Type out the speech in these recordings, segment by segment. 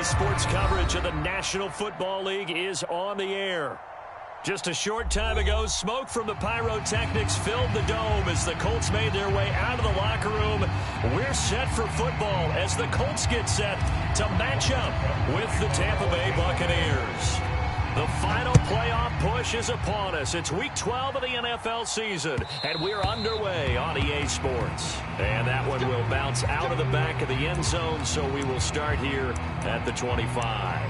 Sports coverage of the National Football League is on the air. Just a short time ago, smoke from the pyrotechnics filled the dome as the Colts made their way out of the locker room. We're set for football as the Colts get set to match up with the Tampa Bay Buccaneers. The final playoff push is upon us. It's Week 12 of the NFL season, and we're underway on EA Sports. And that one will bounce out of the back of the end zone, so we will start here at the 25.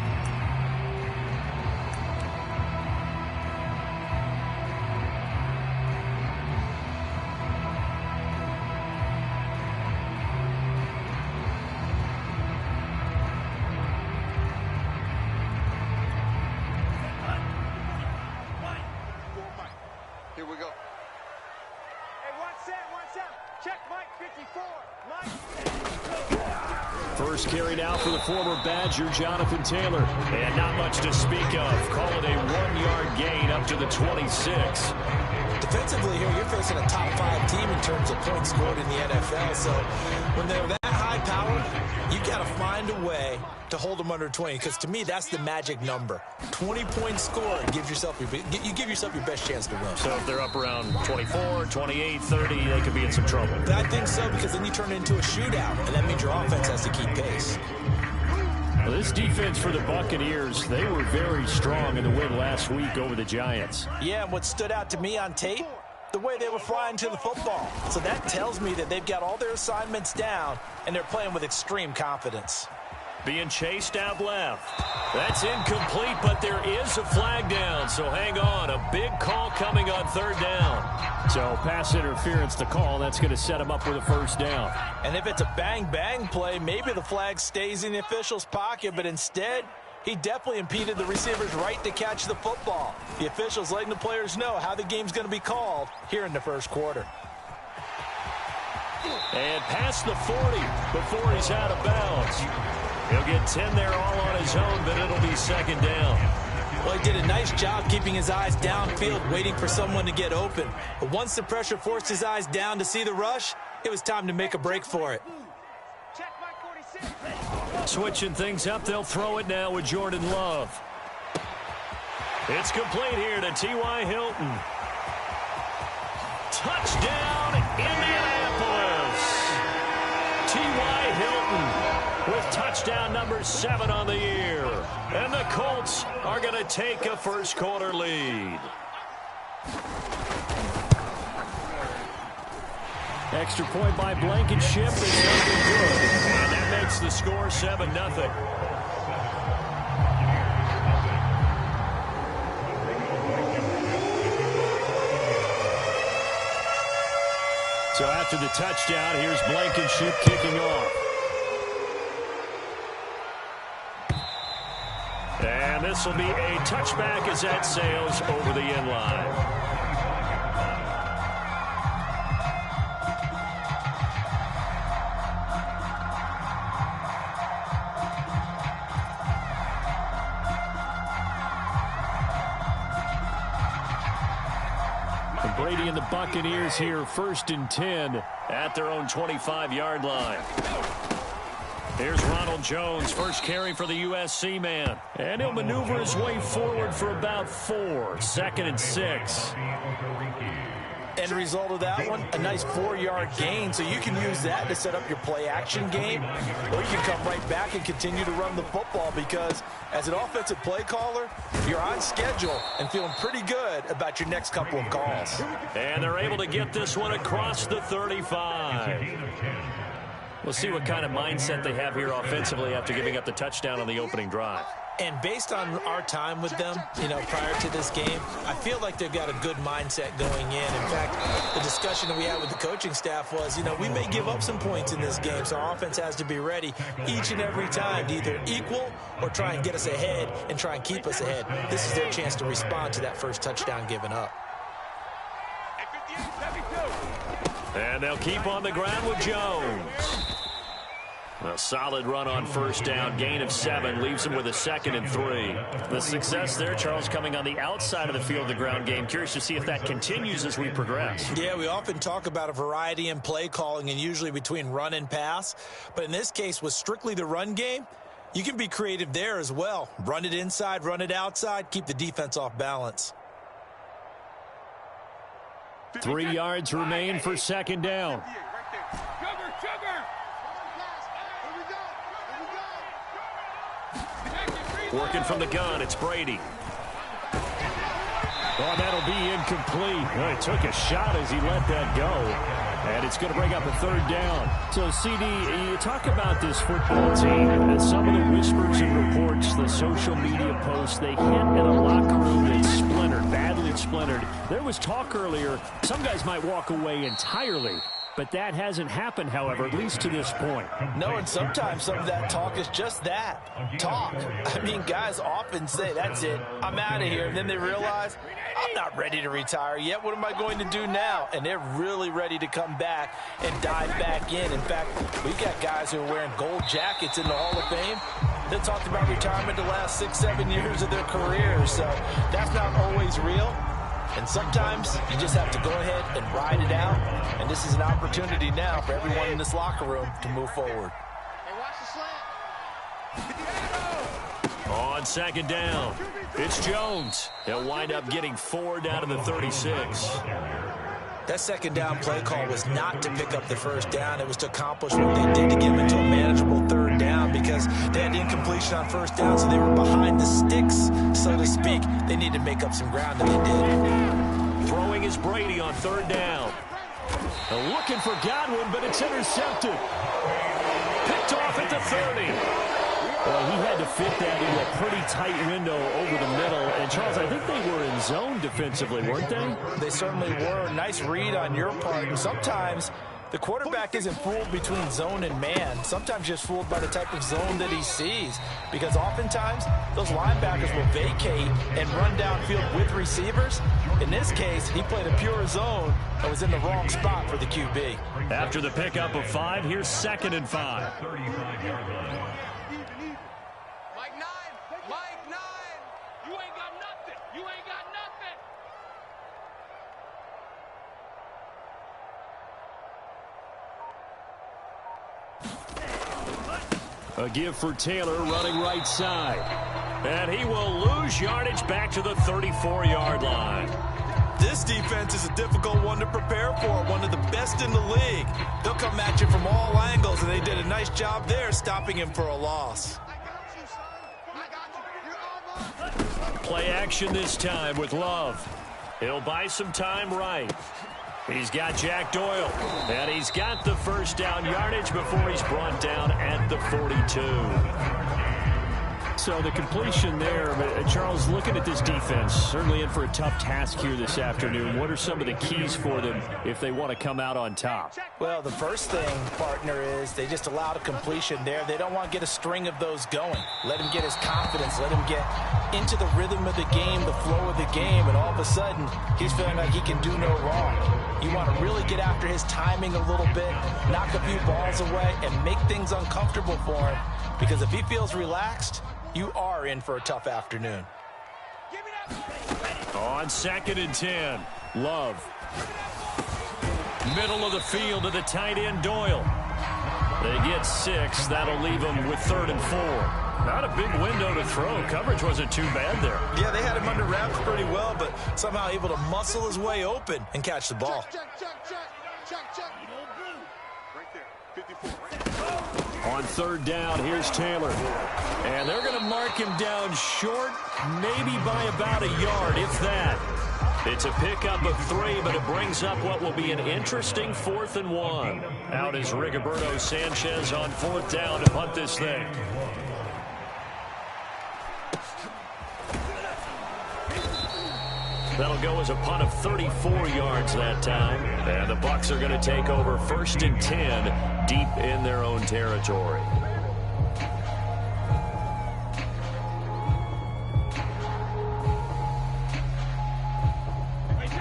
First carried out for the former Badger, Jonathan Taylor. And not much to speak of. Call it a 1-yard gain up to the 26. Defensively here, you're facing a top 5 team in terms of points scored in the NFL. So when they're that high powered, you got to find a way to hold them under 20. Because to me, that's the magic number. 20 points scored gives yourself you give yourself your best chance to win. So if they're up around 24, 28, 30, they could be in some trouble. I think so, because then you turn it into a shootout, and that means your offense has to keep pace. Well, this defense for the Buccaneers, they were very strong in the win last week over the Giants. Yeah, and what stood out to me on tape, the way they were flying to the football. So that tells me that they've got all their assignments down, and they're playing with extreme confidence. Being chased out left. That's incomplete, but there is a flag down, so hang on. A big call coming on third down. So pass interference to call. That's going to set him up with a first down. And if it's a bang-bang play, maybe the flag stays in the official's pocket, but instead, he definitely impeded the receiver's right to catch the football. The officials letting the players know how the game's going to be called here in the first quarter. And past the 40 before he's out of bounds. He'll get 10 there all on his own, but it'll be second down. Well, he did a nice job keeping his eyes downfield, waiting for someone to get open. But once the pressure forced his eyes down to see the rush, it was time to make a break for it. Switching things up, they'll throw it now with Jordan Love. It's complete here to T.Y. Hilton. Touchdown, Indianapolis. T.Y. Hilton with touchdown number 7 on the year. And the Colts are going to take a first quarter lead. Extra point by Blankenship is nothing good. And that makes the score 7-0. So after the touchdown, here's Blankenship kicking off. And this will be a touchback as that sails over the end line. And Brady and the Buccaneers here, 1st and 10 at their own 25-yard line. Here's Ronald Jones, first carry for the USC man. And he'll maneuver his way forward for about 4. 2nd and 6. End result of that one, a nice 4-yard gain. So you can use that to set up your play-action game. Or you can come right back and continue to run the football, because as an offensive play caller, you're on schedule and feeling pretty good about your next couple of calls. And they're able to get this one across the 35. We'll see what kind of mindset they have here offensively after giving up the touchdown on the opening drive. And based on our time with them, prior to this game, I feel like they've got a good mindset going in. In fact, the discussion that we had with the coaching staff was, we may give up some points in this game, so our offense has to be ready each and every time to either equal or try and get us ahead and try and keep us ahead. This is their chance to respond to that first touchdown given up. And they'll keep on the ground with Jones. A solid run on first down, gain of 7, leaves him with a 2nd and 3. The success there, Charles, coming on the outside of the field, the ground game. Curious to see if that continues as we progress. Yeah, we often talk about a variety in play calling and usually between run and pass. But in this case, with strictly the run game, You can be creative there as well. Run it inside, run it outside, keep the defense off balance. 3 yards remain for second down. Working from the gun, it's Brady. Oh, that'll be incomplete. Well, he took a shot as he let that go. And it's going to bring up a third down. So, CD, you talk about this football team and some of the whispers and reports, the social media posts, they hit in a locker room that's splintered, badly splintered. There was talk earlier, some guys might walk away entirely. But that hasn't happened, however, at least to this point. No, and sometimes some of that talk is just that, talk. I mean, guys often say, that's it, I'm out of here. And then they realize, I'm not ready to retire yet. What am I going to do now? And they're really ready to come back and dive back in. In fact, we got guys who are wearing gold jackets in the Hall of Fame. They talked about retirement the last 6-7 years of their careers. So that's not always real. And sometimes you just have to go ahead and ride it out. And this is an opportunity now for everyone in this locker room to move forward. On second down, it's Jones. He'll wind up getting 4 down to the 36. That second down play call was not to pick up the first down. It was to accomplish what they did to get them into a manageable third down because they had incompletion on first down, so they were behind the sticks, so to speak. They needed to make up some ground, and they did. Throwing is Brady on third down. Looking for Godwin, but it's intercepted. Picked off at the 30. Well, he had to fit that into a pretty tight window over the middle. And, Charles, I think they were in zone defensively, weren't they? They certainly were. Nice read on your part. And sometimes the quarterback isn't fooled between zone and man. Sometimes just fooled by the type of zone that he sees. Because oftentimes, those linebackers will vacate and run downfield with receivers. In this case, he played a pure zone and was in the wrong spot for the QB. After the pickup of 5, here's 2nd and 5. A give for Taylor running right side. And he will lose yardage back to the 34-yard line. This defense is a difficult one to prepare for, one of the best in the league. They'll come at you from all angles, and they did a nice job there stopping him for a loss. Play action this time with Love. He'll buy some time right. He's got Jack Doyle, and he's got the first down yardage before he's brought down at the 42. So the completion there, Charles, looking at this defense, certainly in for a tough task here this afternoon. What are some of the keys for them if they want to come out on top? Well, the first thing, partner, is they just allowed a completion there. They don't want to get a string of those going. Let him get his confidence. Let him get into the rhythm of the game, the flow of the game, and all of a sudden, he's feeling like he can do no wrong. You want to really get after his timing a little bit, knock a few balls away, and make things uncomfortable for him. Because if he feels relaxed, you are in for a tough afternoon. On 2nd and 10, Love. Middle of the field to the tight end, Doyle. They get 6. That'll leave them with 3rd and 4. Not a big window to throw. Coverage wasn't too bad there. Yeah, they had him under wraps pretty well, but somehow able to muscle his way open and catch the ball. On 3rd down, here's Taylor. And they're going to mark him down short, maybe by about a yard, if that. It's a pickup of 3, but it brings up what will be an interesting 4th and 1. Out is Rigoberto Sanchez on 4th down to punt this thing. That'll go as a punt of 34 yards that time. And the Bucs are going to take over 1st and 10 deep in their own territory.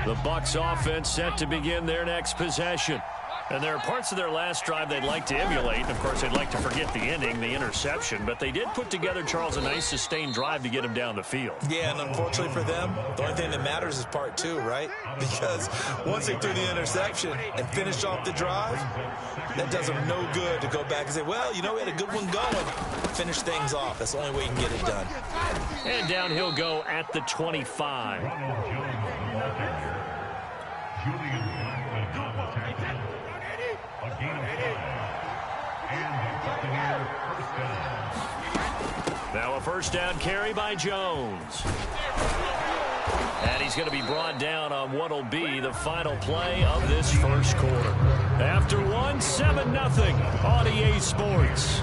The Bucs offense set to begin their next possession. And there are parts of their last drive they'd like to emulate. And, of course, they'd like to forget the ending, the interception. But they did put together, Charles, a nice sustained drive to get him down the field. Yeah, and unfortunately for them, the only thing that matters is part two, right? Because once they threw the interception and finished off the drive, that does them no good to go back and say, well, you know, we had a good one going. Finish things off. That's the only way you can get it done. And down he'll go at the 25. Now a first down carry by Jones. And he's going to be brought down on what will be the final play of this first quarter. After one, 7-0 on EA Sports.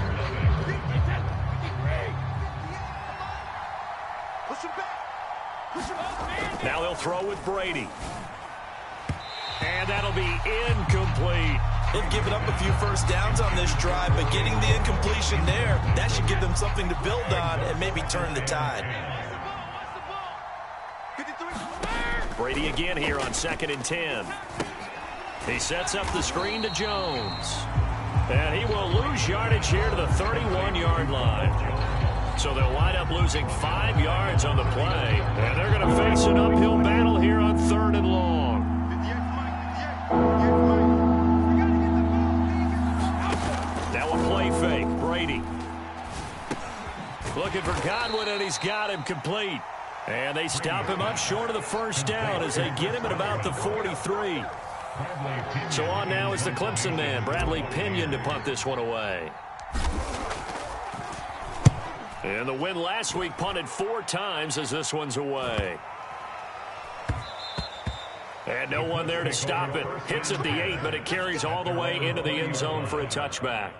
Now he'll throw with Brady. And that'll be incomplete. They've given up a few first downs on this drive, but getting the incompletion there, that should give them something to build on and maybe turn the tide. Brady again here on 2nd and 10. He sets up the screen to Jones. And he will lose yardage here to the 31-yard line. So they'll wind up losing 5 yards on the play. And they're going to face an uphill battle here on 3rd and long. Now a play fake. Brady. Looking for Godwin, and he's got him complete. And they stop him up short of the first down as they get him at about the 43. So on now is the Clemson man, Bradley Pinion, to punt this one away. And the win last week punted 4 times as this one's away. And no one there to stop it. Hits at the 8, but it carries all the way into the end zone for a touchback.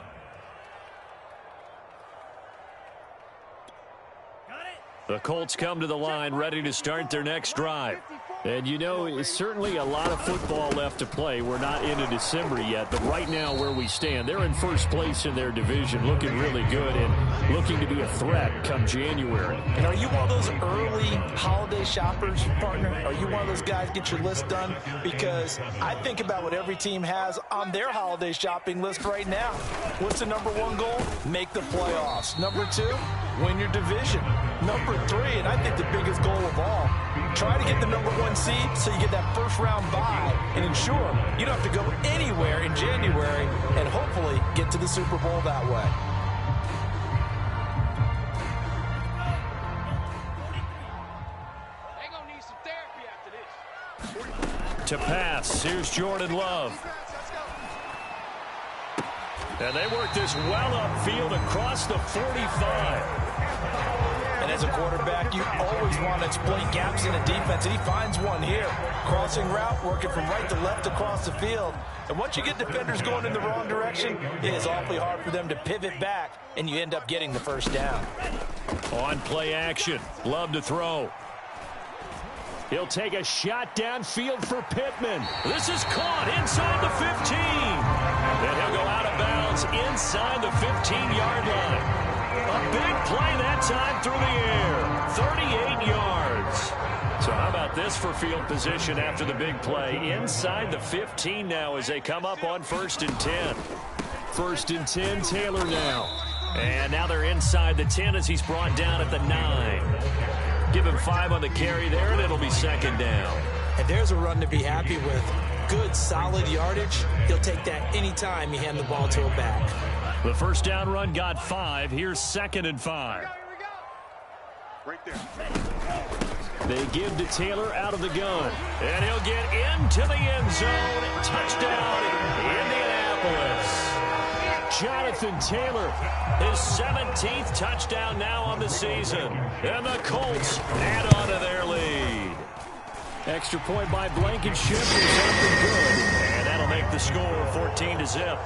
The Colts come to the line ready to start their next drive. And, you know, it's certainly a lot of football left to play. We're not into December yet, but right now where we stand, they're in first place in their division, looking really good and looking to be a threat come January. And are you one of those early holiday shoppers, partner? Are you one of those guys get your list done? Because I think about what every team has on their holiday shopping list right now. What's the number 1 goal? Make the playoffs. Number 2, win your division. Number 3, and I think the biggest goal of all, try to get the number 1 seed so you get that first round bye and ensure you don't have to go anywhere in January and hopefully get to the Super Bowl that way. They're going to need some therapy after this. To pass, here's Jordan Love. And they work this well upfield across the 45. And as a quarterback, you always want to exploit gaps in a defense, and he finds one here. Crossing route, working from right to left across the field. And once you get defenders going in the wrong direction, it is awfully hard for them to pivot back, and you end up getting the first down. On play action, Love to throw. He'll take a shot downfield for Pittman. This is caught inside the 15. And he'll go out of bounds inside the 15-yard line. A big play that time through the air. 38 yards. So how about this for field position after the big play? Inside the 15 now as they come up on 1st and 10. 1st and 10, Taylor now. And now they're inside the 10 as he's brought down at the 9. Give him 5 on the carry there, and it'll be 2nd down. And there's a run to be happy with. Good, solid yardage. He'll take that anytime you hand the ball to a back. The first down run got 5. Here's 2nd and 5. Right there. They give to Taylor out of the gun. And he'll get into the end zone. Touchdown, Indianapolis. Jonathan Taylor, his 17th touchdown now on the season. And the Colts add on to their lead. Extra point by Blankenship is up and good. And that'll make the score 14-0.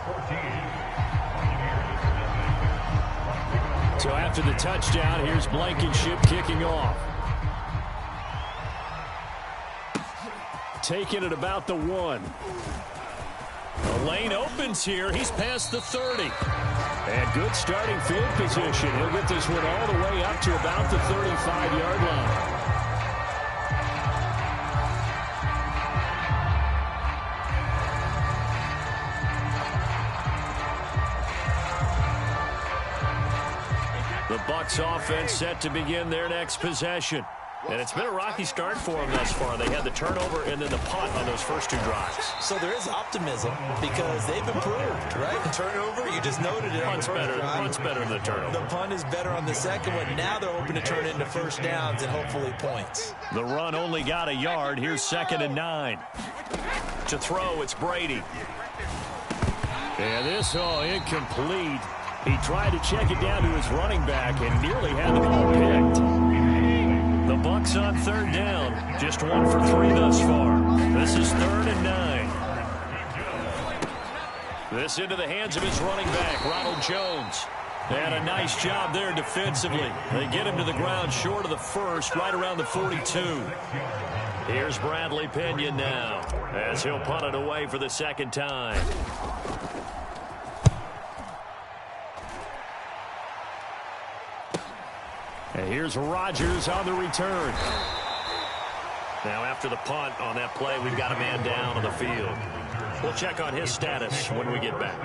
So after the touchdown, here's Blankenship kicking off. Taking it about the 1. The lane opens here. He's past the 30. And good starting field position. He'll get this one all the way up to about the 35-yard line. Bucs offense set to begin their next possession. And it's been a rocky start for them thus far. They had the turnover and then the punt on those first 2 drives. So there is optimism because they've improved, right? The turnover, you just noted it. Punt's better than the turnover. The punt is better on the second one. Now they're hoping to turn into first downs and hopefully points. The run only got a yard. Here's 2nd and 9. To throw, it's Brady. And this, incomplete. He tried to check it down to his running back and nearly had the ball picked. The Bucs on 3rd down. Just 1 for 3 thus far. This is 3rd and 9. This into the hands of his running back, Ronald Jones. And a nice job there defensively. They get him to the ground short of the first, right around the 42. Here's Bradley Pinion now, as he'll punt it away for the 2nd time. And here's Rodgers on the return. Now after the punt on that play, we've got a man down on the field. We'll check on his status when we get back.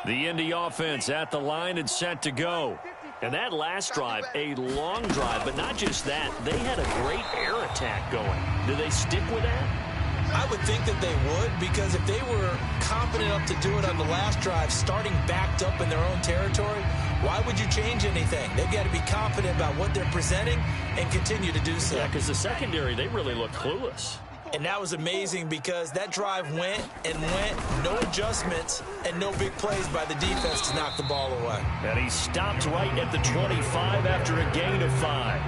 The Indy offense at the line and set to go. And that last drive, a long drive, but not just that. They had a great air attack going. Do they stick with that? I would think that they would, because if they were confident enough to do it on the last drive, starting backed up in their own territory, why would you change anything? They've got to be confident about what they're presenting and continue to do so. Yeah, because the secondary, they really look clueless. And that was amazing because that drive went and went, no adjustments, and no big plays by the defense to knock the ball away. And he stopped right at the 25 after a gain of 5.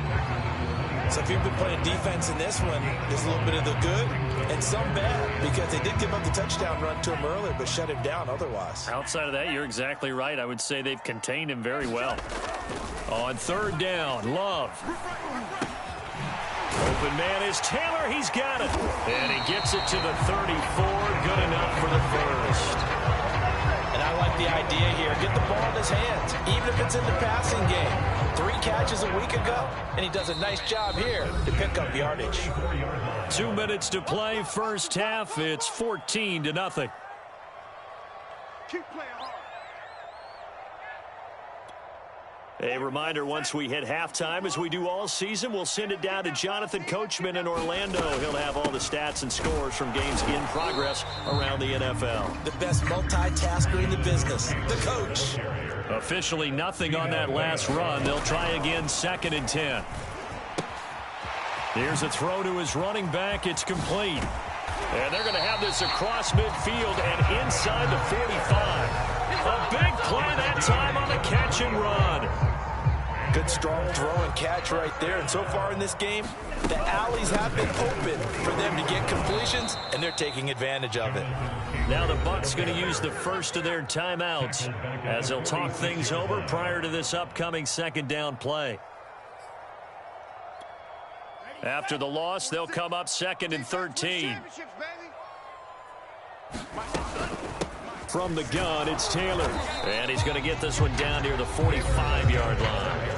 So if you've been playing defense in this one, there's a little bit of the good and some bad, because they did give up the touchdown run to him earlier but shut him down otherwise. Outside of that, you're exactly right. I would say they've contained him very well. On 3rd down, Love. Open man is Taylor. He's got it. And he gets it to the 34. Good enough for the first. And I like the idea here. Get the ball in his hands, even if it's in the passing game. 3 catches a week ago, and he does a nice job here to pick up yardage. 2 minutes to play, first half. It's 14-0. Keep playing hard. A reminder, once we hit halftime, as we do all season, we'll send it down to Jonathan Coachman in Orlando. He'll have all the stats and scores from games in progress around the NFL. The best multitasker in the business, the coach. Officially nothing on that last run. They'll try again, 2nd and 10. Here's a throw to his running back. It's complete. And they're going to have this across midfield and inside the 45. A big play that time on the catch and run. Good strong throw and catch right there. And so far in this game, the alleys have been open for them to get completions, and they're taking advantage of it. Now the Bucs going to use the first of their timeouts as they'll talk things over prior to this upcoming 2nd down play. After the loss, they'll come up 2nd and 13. From the gun, it's Taylor. And he's going to get this one down near the 45-yard line.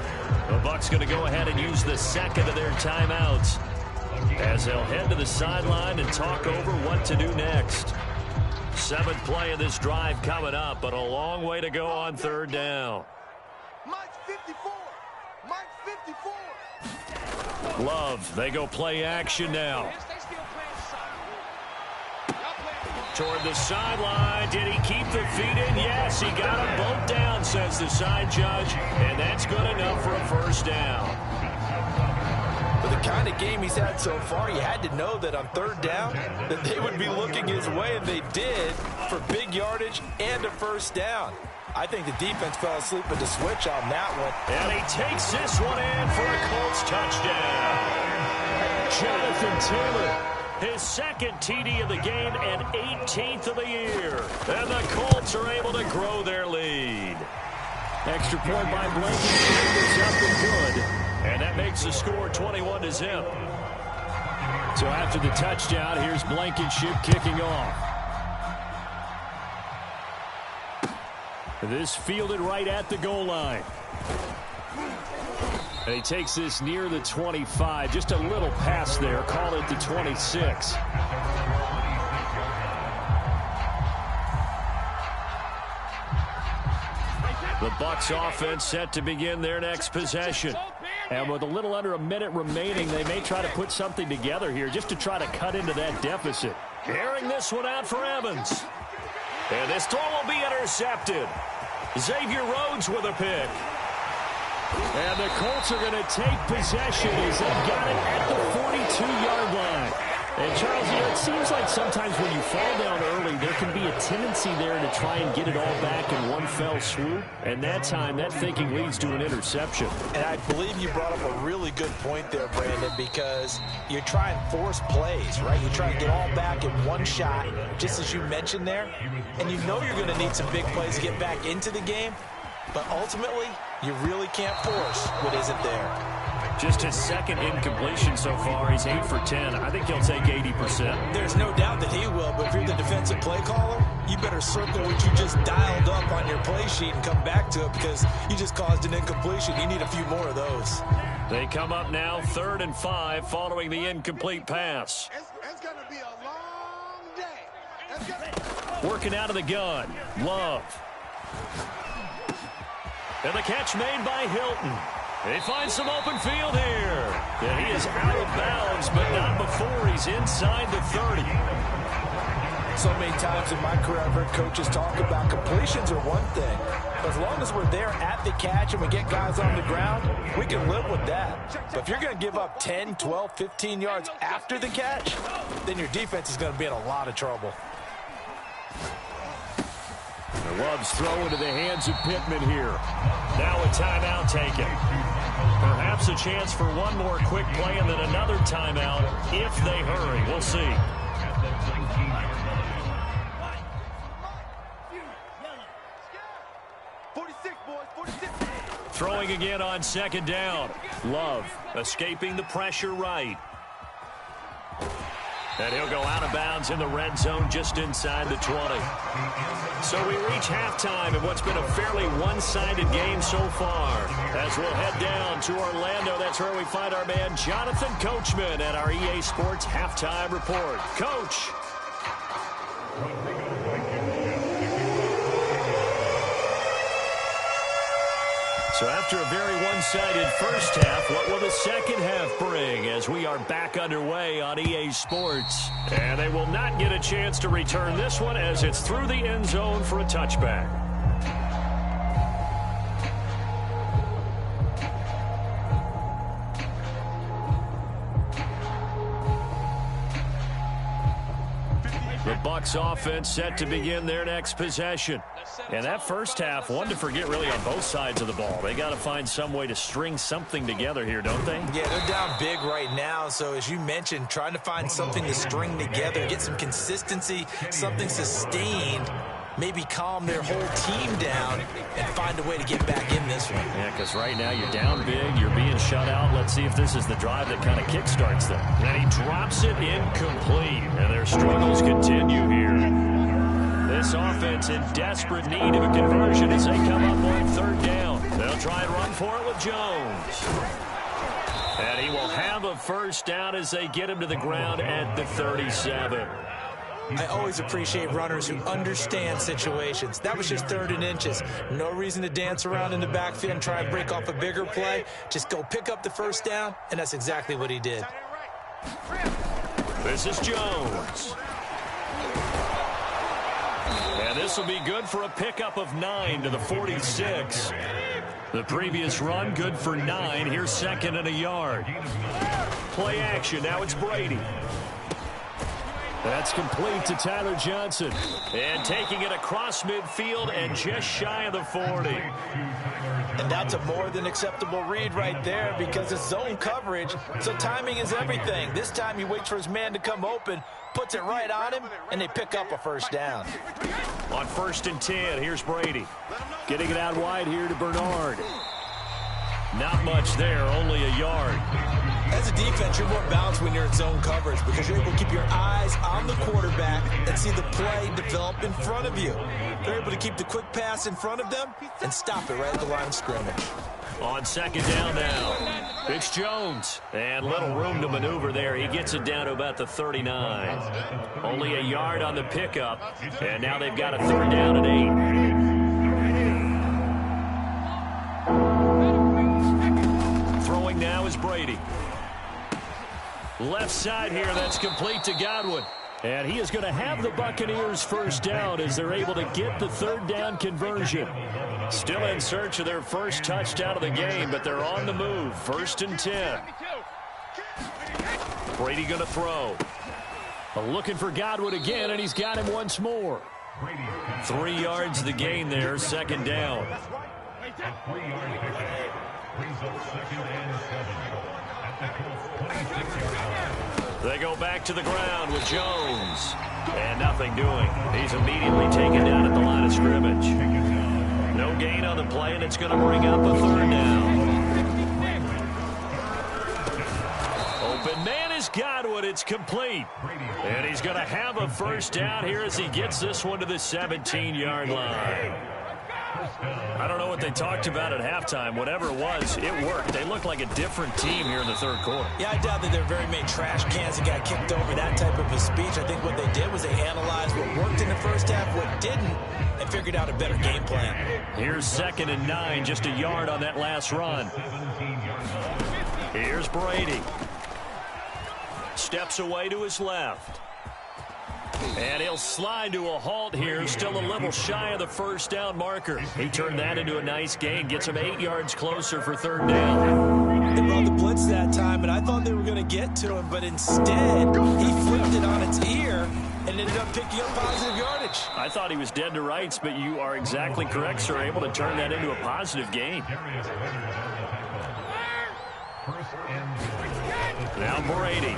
The Bucs going to go ahead and use the 2nd of their timeouts as they'll head to the sideline and talk over what to do next. 7th play of this drive coming up, but a long way to go on 3rd down. Mike's 54. Mike's 54. Love, they go play action now. Toward the sideline. Did he keep the feet in? Yes, he got them both down, says the side judge. And that's good enough for a first down. For the kind of game he's had so far, you had to know that on 3rd down that they would be looking his way, and they did, for big yardage and a first down. I think the defense fell asleep at the switch on that one. And he takes this one in for a Colts touchdown. Jonathan Taylor. His 2nd TD of the game and 18th of the year. And the Colts are able to grow their lead. Extra point by Blankenship is up and good. And that makes the score 21-0. So after the touchdown, here's Blankenship kicking off. This fielded right at the goal line. And he takes this near the 25. Just a little pass there. Call it the 26. The Bucs offense set to begin their next possession. And with a little under a minute remaining, they may try to put something together here just to try to cut into that deficit. Airing this one out for Evans. And this throw will be intercepted. Xavier Rhodes with a pick. And the Colts are going to take possession as they got it at the 42-yard line. And, Charles, you know, it seems like sometimes when you fall down early, there can be a tendency there to try and get it all back in one fell swoop. And that time, that thinking leads to an interception. And I believe you brought up a really good point there, Brandon, because you try and force plays, right? You try and get all back in one shot, just as you mentioned there. And you know you're going to need some big plays to get back into the game. But ultimately, you really can't force what isn't there. Just his second incompletion so far. He's 8 for 10. I think he'll take 80%. There's no doubt that he will, but if you're the defensive play caller, you better circle what you just dialed up on your play sheet and come back to it because you just caused an incompletion. You need a few more of those. They come up now 3rd and 5 following the incomplete pass. It's going to be a long day. Working out of the gun. Love. And the catch made by Hilton. They find some open field here. And he is out of bounds, but not before he's inside the 30. So many times in my career, I've heard coaches talk about completions are one thing. As long as we're there at the catch and we get guys on the ground, we can live with that. But if you're going to give up 10, 12, 15 yards after the catch, then your defense is going to be in a lot of trouble. The Love's throw into the hands of Pittman here. Now a timeout taken. Perhaps a chance for one more quick play and then another timeout if they hurry. We'll see. Throwing again on 2nd down. Love escaping the pressure right. And he'll go out of bounds in the red zone just inside the 20. So we reach halftime in what's been a fairly one-sided game so far. As we'll head down to Orlando, that's where we find our man Jonathan Coachman at our EA Sports Halftime Report. Coach. So after a very one-sided first half, what will the second half bring as we are back underway on EA Sports? And they will not get a chance to return this one as it's through the end zone for a touchback. The Bucs offense set to begin their next possession. And that first half, one to forget really on both sides of the ball. They got to find some way to string something together here, don't they? Yeah, they're down big right now. So as you mentioned, trying to find something to string together, get some consistency, something sustained, maybe calm their whole team down and find a way to get back in this one. Yeah, because right now you're down big, you're being shut out. Let's see if this is the drive that kind of kickstarts them. And he drops it incomplete, and their struggles continue here. This offense in desperate need of a conversion as they come up on 3rd down. They'll try and run for it with Jones. And he will have a first down as they get him to the ground at the 37. I always appreciate runners who understand situations. That was just 3rd and inches. No reason to dance around in the backfield and try and break off a bigger play. Just go pick up the first down, and that's exactly what he did. This is Jones. And this will be good for a pickup of 9 to the 46. The previous run, good for 9. Here's 2nd and a yard. Play action. Now it's Brady. That's complete to Tyler Johnson. And taking it across midfield and just shy of the 40. And that's a more than acceptable read right there because it's zone coverage, so timing is everything. This time he waits for his man to come open, puts it right on him, and they pick up a first down. On 1st and 10, here's Brady. Getting it out wide here to Bernard. Not much there, only a yard. As a defense, you're more balanced when you're in zone coverage because you're able to keep your eyes on the quarterback and see the play develop in front of you. They're able to keep the quick pass in front of them and stop it right at the line of scrimmage. On 2nd down now, it's Jones. And little room to maneuver there. He gets it down to about the 39. Only a yard on the pickup. And now they've got a 3rd down and 8. Brady. Left side here, that's complete to Godwin. And he is going to have the Buccaneers first down as they're able to get the third down conversion. Still in search of their first touchdown of the game, but they're on the move. 1st and 10. Brady going to throw. Looking for Godwin again, and he's got him once more. 3 yards the gain there, 2nd down. They go back to the ground with Jones. And nothing doing. He's immediately taken down at the line of scrimmage. No gain on the play, and it's going to bring up a 3rd down. Open man is Godwin. It's complete. And he's going to have a first down here as he gets this one to the 17-yard line. I don't know what they talked about at halftime. Whatever it was, it worked. They looked like a different team here in the 3rd quarter. Yeah, I doubt that there are very many trash cans that got kicked over, that type of a speech. I think what they did was they analyzed what worked in the first half, what didn't, and figured out a better game plan. Here's 2nd and 9, just a yard on that last run. Here's Brady. Steps away to his left. And he'll slide to a halt here, still a little shy of the first down marker. He turned that into a nice gain, gets him 8 yards closer for 3rd down. They brought the blitz that time, and I thought they were going to get to him, but instead he flipped it on its ear and ended up picking up positive yardage. I thought he was dead to rights, but you are exactly correct, sir, able to turn that into a positive gain. Now Brady.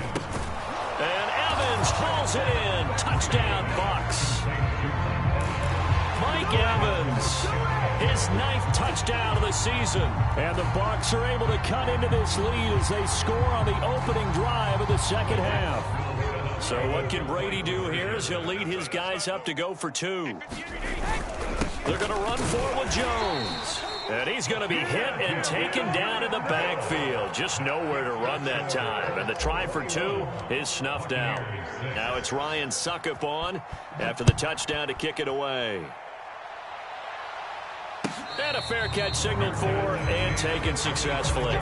And Evans hauls it in. Touchdown, Bucs. Mike Evans, his 9th touchdown of the season. And the Bucs are able to cut into this lead as they score on the opening drive of the 2nd half. So what can Brady do here as he'll lead his guys up to go for 2. They're going to run for it with Jones. And he's going to be hit and taken down in the backfield. Just nowhere to run that time. And the try for 2 is snuffed out. Now it's Ryan Suckup on after the touchdown to kick it away. And a fair catch signaled for and taken successfully.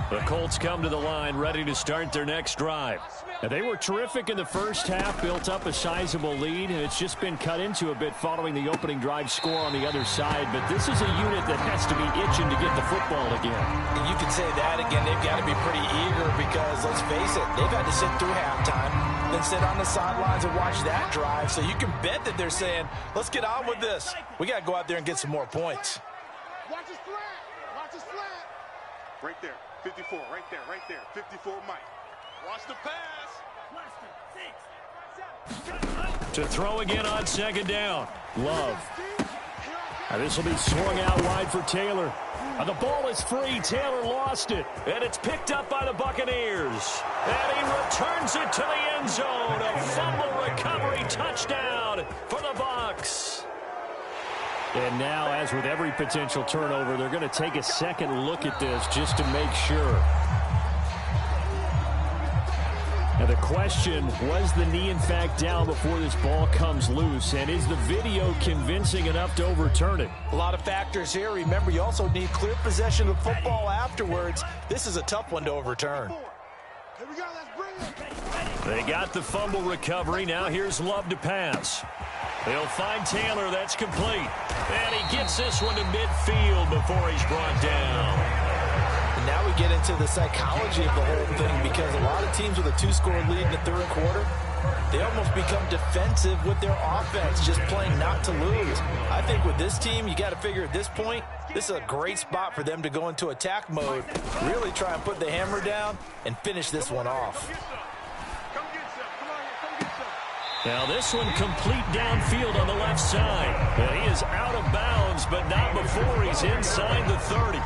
The Colts come to the line ready to start their next drive. Now, they were terrific in the first half, built up a sizable lead, and it's just been cut into a bit following the opening drive score on the other side. But this is a unit that has to be itching to get the football again. And you can say that again. They've got to be pretty eager because, let's face it, they've had to sit through halftime, then sit on the sidelines and watch that drive. So you can bet that they're saying, let's get on with this. We got to go out there and get some more points. Watch his flat. Watch his flat. Right there. 54, right there, 54 Mike. Watch the pass. To throw again on 2nd down. Love. Now this will be swung out wide for Taylor. The ball is free. Taylor lost it. And it's picked up by the Buccaneers. And he returns it to the end zone. A fumble recovery touchdown for the Bucs. And now, as with every potential turnover, they're going to take a second look at this just to make sure. Now the question, was the knee in fact down before this ball comes loose? And is the video convincing enough to overturn it? A lot of factors here. Remember, you also need clear possession of football afterwards. This is a tough one to overturn. Here we go. Let's bring it. They got the fumble recovery. Now here's Love to pass. They'll find Taylor. That's complete. And he gets this one to midfield before he's brought down. And now we get into the psychology of the whole thing because a lot of teams with a 2-score lead in the 3rd quarter, they almost become defensive with their offense, just playing not to lose. I think with this team, you got to figure at this point, this is a great spot for them to go into attack mode, really try and put the hammer down and finish this one off. Now this one complete downfield on the left side. And he is out of bounds, but not before he's inside the 30.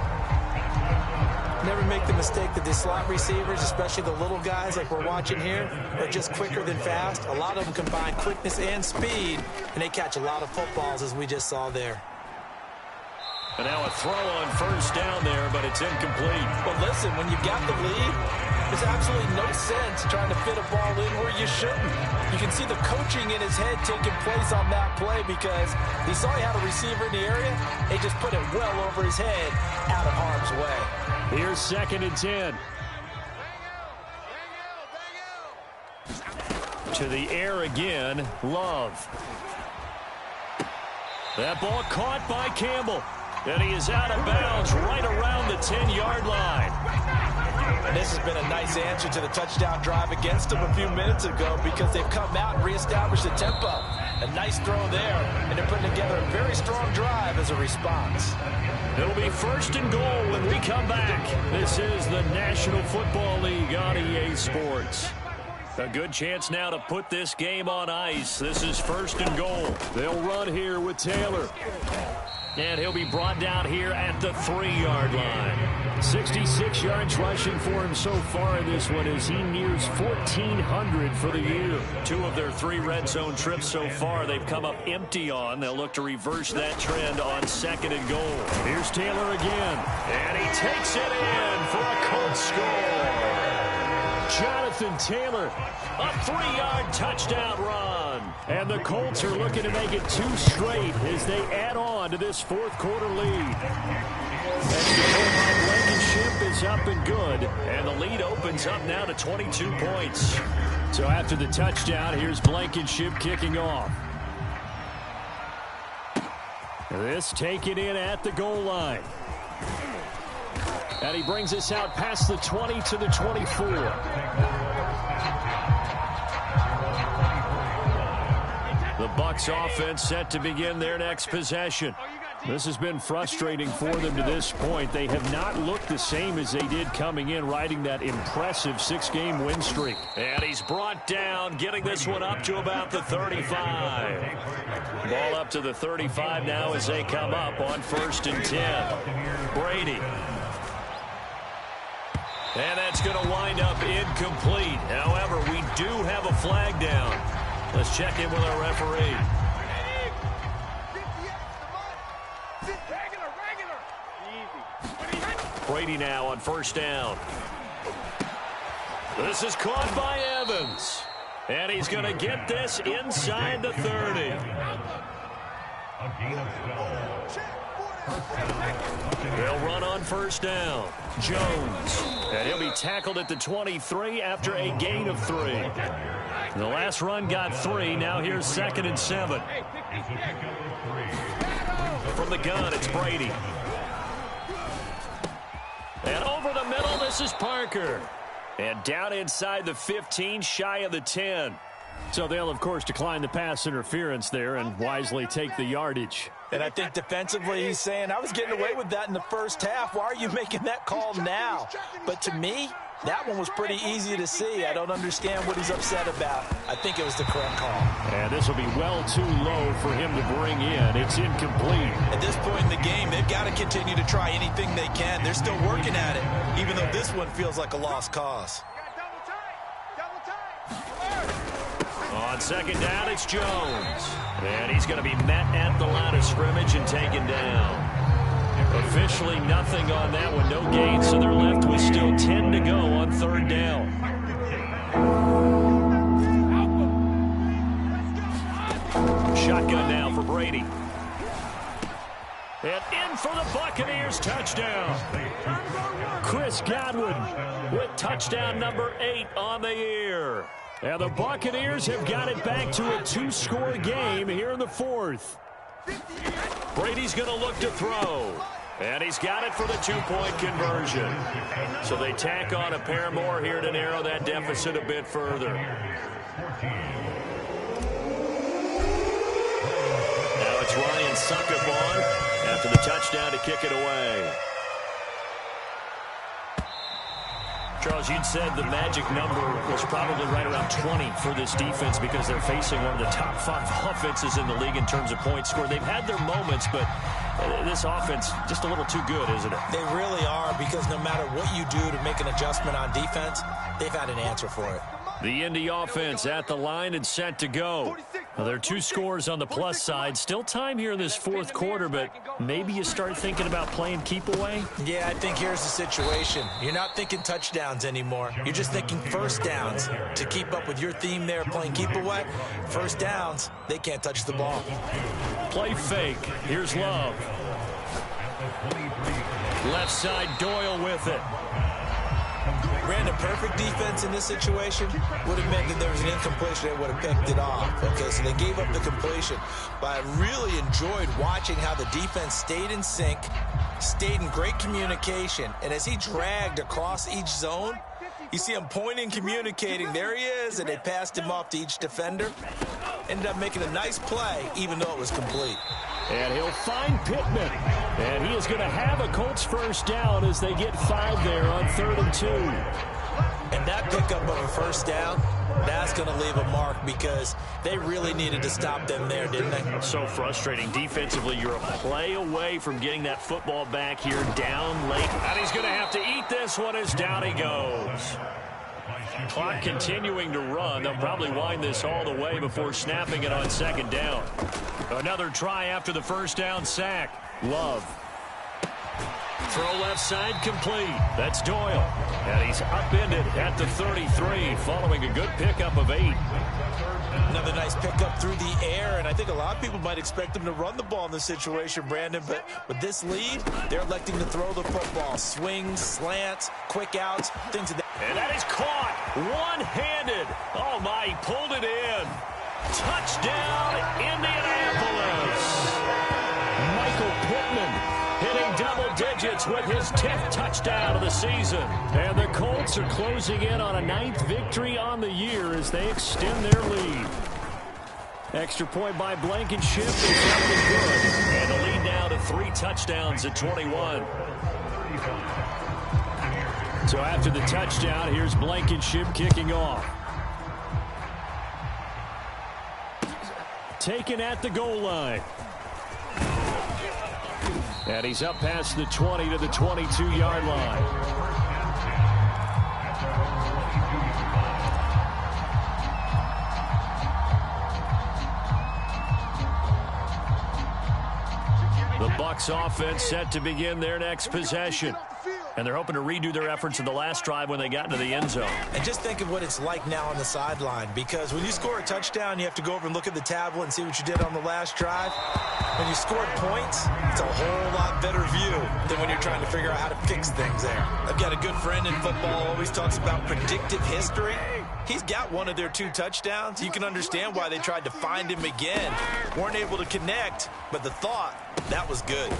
Never make the mistake that the slot receivers, especially the little guys like we're watching here, are just quicker than fast. A lot of them combine quickness and speed, and they catch a lot of footballs as we just saw there. And now a throw on 1st down there, but it's incomplete. But listen, when you've got the lead, There's absolutely no sense trying to fit a ball in where you shouldn't. You can see the coaching in his head taking place on that play because he saw he had a receiver in the area. He just put it well over his head out of harm's way. Here's 2nd and 10. To the air again, Love. That ball caught by Campbell. And he is out of bounds right around the 10-yard line. And this has been a nice answer to the touchdown drive against them a few minutes ago because they've come out and reestablished the tempo. A nice throw there, and they're putting together a very strong drive as a response. It'll be 1st and goal when we come back. This is the National Football League on EA Sports. A good chance now to put this game on ice. This is 1st and goal. They'll run here with Taylor. And he'll be brought down here at the 3-yard line. 66 yards rushing for him so far in this one as he nears 1,400 for the year. 2 of their 3 red zone trips so far they've come up empty on. They'll look to reverse that trend on 2nd and goal. Here's Taylor again. And he takes it in for a Colts score. Jonathan Taylor, a 3-yard touchdown run. And the Colts are looking to make it 2 straight as they add on to this 4th quarter lead. And Blankenship is up and good. And the lead opens up now to 22 points. So after the touchdown, here's Blankenship kicking off. This taken in at the goal line. And he brings us out past the 20 to the 24. The Bucs offense set to begin their next possession. This has been frustrating for them to this point. They have not looked the same as they did coming in, riding that impressive 6-game win streak. And he's brought down, getting this one up to about the 35. Ball up to the 35 now as they come up on 1st and 10. Brady. And that's going to wind up incomplete. However, we do have a flag down. Let's check in with our referee. Brady now on 1st down. This is caught by Evans. And he's going to get this inside the 30. They'll run on 1st down. Jones. And he'll be tackled at the 23 after a gain of 3. The last run got 3. Now here's 2nd and 7. From the gun, it's Brady. And over the middle, this is Parker. And down inside the 15, shy of the 10. So they'll, of course, decline the pass interference there and wisely take the yardage. And I think defensively he's saying, I was getting away with that in the first half. Why are you making that call now? But to me, that one was pretty easy to see. I don't understand what he's upset about. I think it was the correct call. And this will be well too low for him to bring in. It's incomplete. At this point in the game, they've got to continue to try anything they can. They're still working at it, even though this one feels like a lost cause. On 2nd down, it's Jones. And he's going to be met at the line of scrimmage and taken down. Officially nothing on that one. No gain, so they're left with still 10 to go on 3rd down. Shotgun now for Brady. And in for the Buccaneers touchdown. Chris Godwin with touchdown number 8 on the year. And the Buccaneers have got it back to a 2-score game here in the 4th. Brady's going to look to throw. And he's got it for the 2-point conversion. So they tack on a pair more here to narrow that deficit a bit further. Now it's Ryan Suckup on after the touchdown to kick it away. Charles, you'd said the magic number was probably right around 20 for this defense because they're facing one of the top 5 offenses in the league in terms of points scored. They've had their moments, but this offense just a little too good, isn't it? They really are, because no matter what you do to make an adjustment on defense, they've had an answer for it. The Indy offense at the line and set to go. 46. Well, there are two scores on the plus side. Still time here in this fourth quarter, but maybe you start thinking about playing keep away? Yeah, I think here's the situation. You're not thinking touchdowns anymore. You're just thinking first downs. To keep up with your theme there, playing keep away, first downs, they can't touch the ball. Play fake. Here's Love. Left side, Doyle with it. Brandon, perfect defense in this situation would have meant that there was an incompletion. They would have picked it off. Okay, so they gave up the completion. But I really enjoyed watching how the defense stayed in sync, stayed in great communication. And as he dragged across each zone, you see him pointing, communicating. There he is, and they passed him off to each defender. Ended up making a nice play, even though it was complete. And he'll find Pittman. And he is going to have a Colts first down as they get 5 there on 3rd and 2. And that pickup of a first down, that's going to leave a mark because they really needed to stop them there, didn't they? So frustrating. Defensively, you're a play away from getting that football back here down late. And he's going to have to eat this one as down he goes. Clock continuing to run. They'll probably wind this all the way before snapping it on 2nd down. Another try after the first down sack. Love. Throw left side complete. That's Doyle. And he's upended at the 33 following a good pickup of 8. Another nice pickup through the air, and I think a lot of people might expect them to run the ball in this situation, Brandon, but with this lead, they're electing to throw the football. Swings, slants, quick outs, things of that. And that is caught one-handed. Oh, my, he pulled it in. Touchdown, Indianapolis. Michael Pittman hitting double digits with his 10th touchdown of the season. And the Colts are closing in on a 9th victory on the year as they extend their lead. Extra point by Blankenship is up and good. And the lead now to 3 touchdowns at 21. So after the touchdown, here's Blankenship kicking off. Taken at the goal line. And he's up past the 20 to the 22-yard line. The Bucs offense set to begin their next possession. And they're hoping to redo their efforts in the last drive when they got into the end zone. And just think of what it's like now on the sideline, because when you score a touchdown, you have to go over and look at the tablet and see what you did on the last drive. When you scored points, it's a whole lot better view than when you're trying to figure out how to fix things there. I've got a good friend in football, always talks about predictive history. He's got one of their 2 touchdowns. You can understand why they tried to find him again. Weren't able to connect, but the thought, that was good.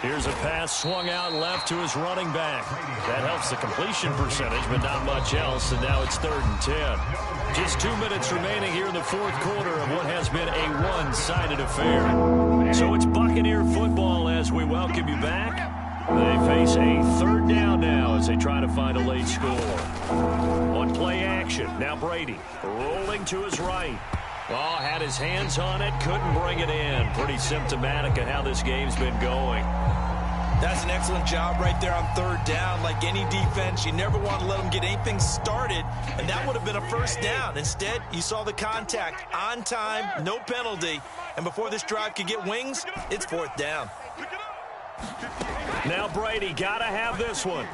Here's a pass swung out left to his running back. That helps the completion percentage, but not much else, and now it's 3rd and 10. Just 2 minutes remaining here in the fourth quarter of what has been a one-sided affair. So it's Buccaneer football as we welcome you back. They face a 3rd down now as they try to find a late score. On play action, now Brady rolling to his right. Oh, had his hands on it, couldn't bring it in. Pretty symptomatic of how this game's been going. That's an excellent job right there on 3rd down. Like any defense, you never want to let them get anything started, and that would have been a first down. Instead, you saw the contact on time, no penalty, and before this drive could get wings, it's 4th down. Now Brady got to have this one.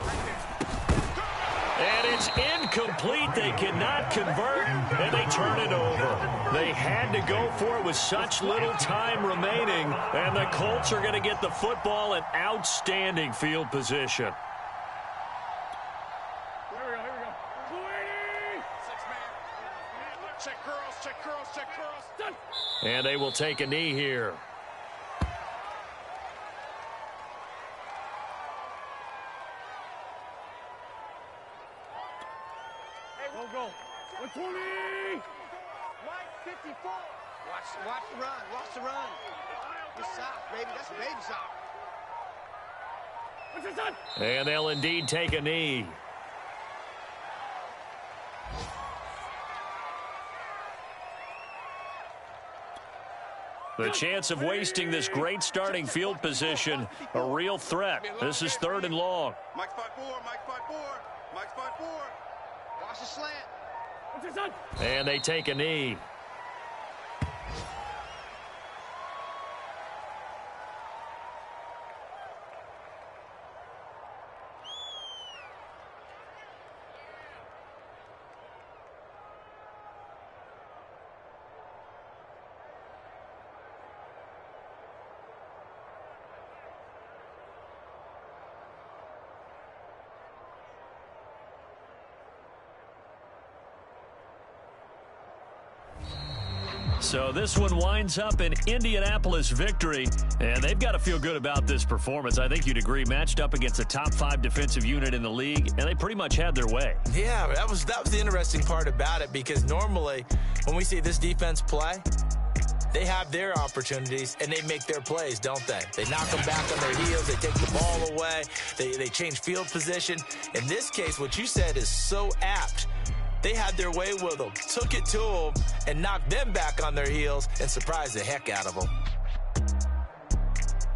And it's incomplete. They cannot convert, and they turn it over. They had to go for it with such little time remaining, and the Colts are going to get the football in outstanding field position. Here we go. 6-man. Check curls. Done. And they will take a knee here. Go. 120. Mike, 54. Watch the run. Watch the run. Good sock, baby. That's a baby sock. What's this done? And they'll indeed take a knee. The chance of wasting this great starting field position, a real threat. This is 3rd and long. Mike's 5-4. Mike's 5-4. Watch the slant. What's this done? And they take a knee. So this one winds up in Indianapolis victory, and they've got to feel good about this performance. I think you'd agree, matched up against a top 5 defensive unit in the league, and they pretty much had their way. Yeah, that was the interesting part about it, because normally when we see this defense play, they have their opportunities, and they make their plays, don't they? They knock them back on their heels. They take the ball away. They change field position. In this case, what you said is so apt. They had their way with them, took it to them, and knocked them back on their heels and surprised the heck out of them.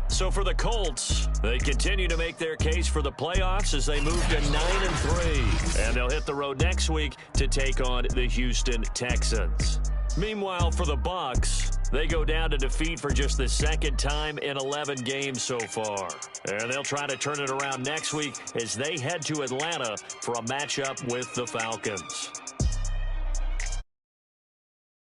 So for the Colts, they continue to make their case for the playoffs as they move to 9-3. And they'll hit the road next week to take on the Houston Texans. Meanwhile, for the Bucs, they go down to defeat for just the second time in 11 games so far. And they'll try to turn it around next week as they head to Atlanta for a matchup with the Falcons.